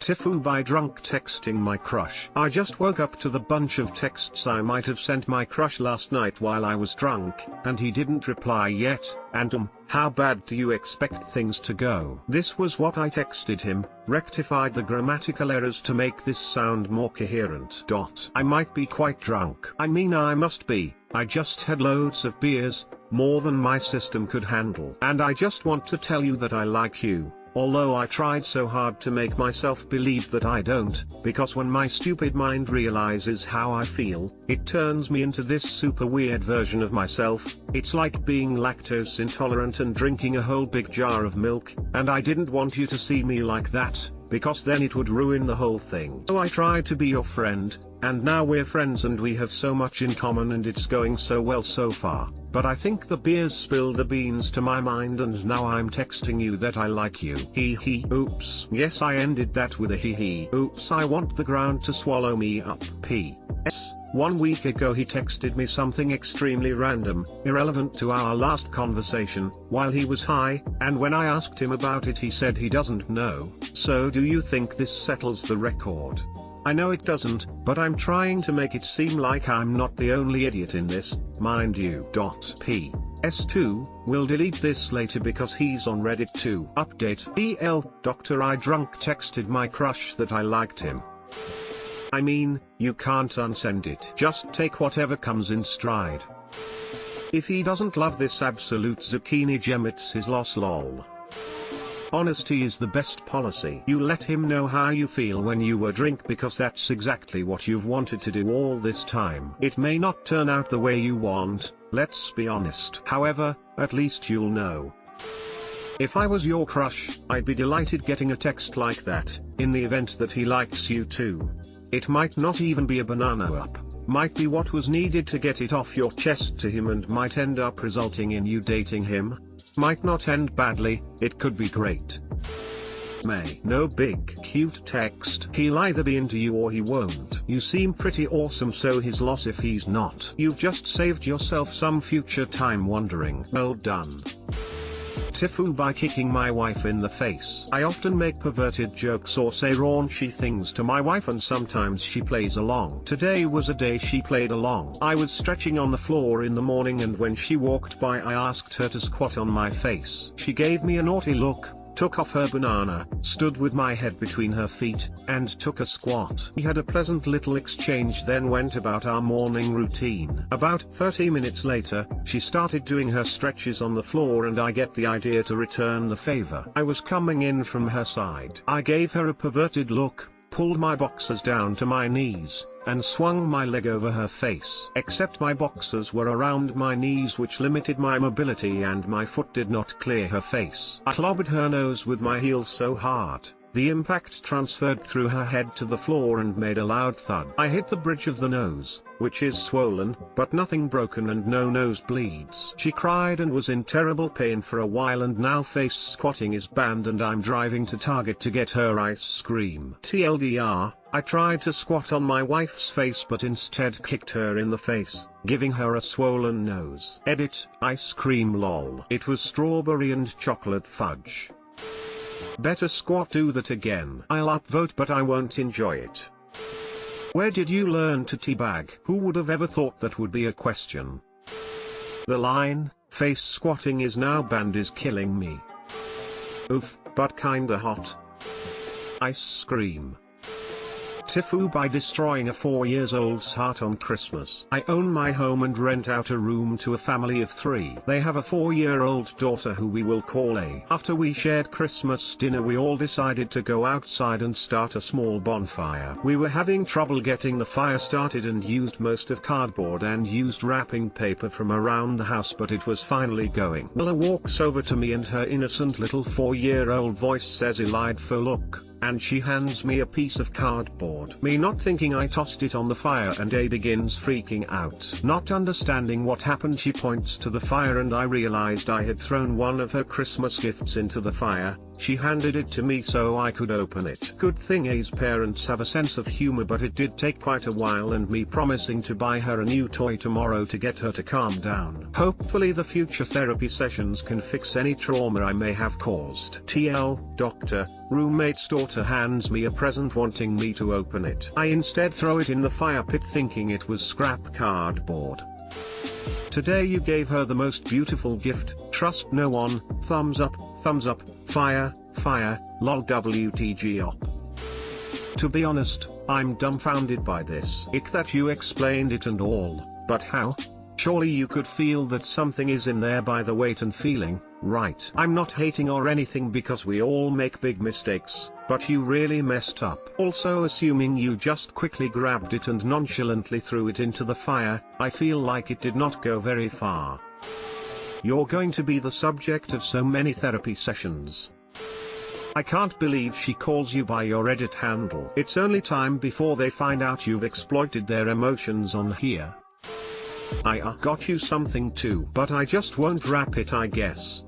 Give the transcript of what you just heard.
TIFU by drunk texting my crush. I just woke up to the bunch of texts I might have sent my crush last night while I was drunk, and he didn't reply yet, and how bad do you expect things to go? This was what I texted him, rectified the grammatical errors to make this sound more coherent. I might be quite drunk. I mean I must be, I just had loads of beers, more than my system could handle. And I just want to tell you that I like you. Although I tried so hard to make myself believe that I don't, because when my stupid mind realizes how I feel, it turns me into this super weird version of myself. It's like being lactose intolerant and drinking a whole big jar of milk, and I didn't want you to see me like that, because then it would ruin the whole thing. So I tried to be your friend, and now we're friends and we have so much in common and it's going so well so far. But I think the beers spilled the beans to my mind and now I'm texting you that I like you. Hee hee. Oops. Yes, I ended that with a hee hee. Oops, I want the ground to swallow me up. P.S. 1 week ago he texted me something extremely random, irrelevant to our last conversation, while he was high, and when I asked him about it he said he doesn't know. So do you think this settles the record? I know it doesn't, but I'm trying to make it seem like I'm not the only idiot in this, mind you. P.S2, we'll delete this later because he's on Reddit too. Update. EL, Dr. I drunk texted my crush that I liked him. I mean, you can't unsend it. Just take whatever comes in stride. If he doesn't love this absolute zucchini gem, it's his loss lol. Honesty is the best policy. You let him know how you feel when you were drunk because that's exactly what you've wanted to do all this time. It may not turn out the way you want, let's be honest. However, at least you'll know. If I was your crush, I'd be delighted getting a text like that, in the event that he likes you too. It might not even be a banana up, might be what was needed to get it off your chest to him and might end up resulting in you dating him. Might not end badly, it could be great. No big cute text. He'll either be into you or he won't. You seem pretty awesome, so his loss if he's not. You've just saved yourself some future time wondering. Well done. TIFU by kicking my wife in the face. I often make perverted jokes or say raunchy things to my wife and sometimes she plays along. Today was a day she played along. I was stretching on the floor in the morning and when she walked by I asked her to squat on my face. She gave me a naughty look, took off her banana, stood with my head between her feet, and took a squat. We had a pleasant little exchange, then went about our morning routine. About 30 minutes later, she started doing her stretches on the floor and I get the idea to return the favor. I was coming in from her side. I gave her a perverted look, pulled my boxers down to my knees, and swung my leg over her face. Except my boxers were around my knees, which limited my mobility and my foot did not clear her face. I clobbered her nose with my heel so hard, the impact transferred through her head to the floor and made a loud thud. I hit the bridge of the nose, which is swollen, but nothing broken and no nosebleeds. She cried and was in terrible pain for a while and now face squatting is banned and I'm driving to Target to get her ice cream. TLDR, I tried to squat on my wife's face but instead kicked her in the face, giving her a swollen nose. Edit, ice cream lol. It was strawberry and chocolate fudge. Better squat, do that again. I'll upvote but I won't enjoy it. Where did you learn to teabag? Who would have ever thought that would be a question? The line, face squatting is now banned, is killing me. Oof, but kinda hot. Ice cream. TIFU by destroying a 4-year-old's heart on Christmas. I own my home and rent out a room to a family of 3. They have a 4-year-old daughter who we will call A. After we shared Christmas dinner we all decided to go outside and start a small bonfire. We were having trouble getting the fire started and used most of cardboard and used wrapping paper from around the house, but it was finally going. Ella walks over to me and her innocent little 4-year-old voice says, "Elidfo, look." And she hands me a piece of cardboard. Me not thinking, I tossed it on the fire and A begins freaking out. Not understanding what happened, she points to the fire and I realized I had thrown one of her Christmas gifts into the fire. She handed it to me so I could open it. Good thing A's parents have a sense of humor, but it did take quite a while, and me promising to buy her a new toy tomorrow to get her to calm down. Hopefully the future therapy sessions can fix any trauma I may have caused. TL, doctor, roommate's daughter hands me a present wanting me to open it. I instead throw it in the fire pit thinking it was scrap cardboard. Today you gave her the most beautiful gift, trust no one, thumbs up, fire, lol WTG op. To be honest, I'm dumbfounded by this. That you explained it and all, but how? Surely you could feel that something is in there by the weight and feeling, right? I'm not hating or anything because we all make big mistakes, but you really messed up. Also, assuming you just quickly grabbed it and nonchalantly threw it into the fire, I feel like it did not go very far. You're going to be the subject of so many therapy sessions. I can't believe she calls you by your Reddit handle. It's only time before they find out you've exploited their emotions on here. I got you something too, but I just won't wrap it, I guess.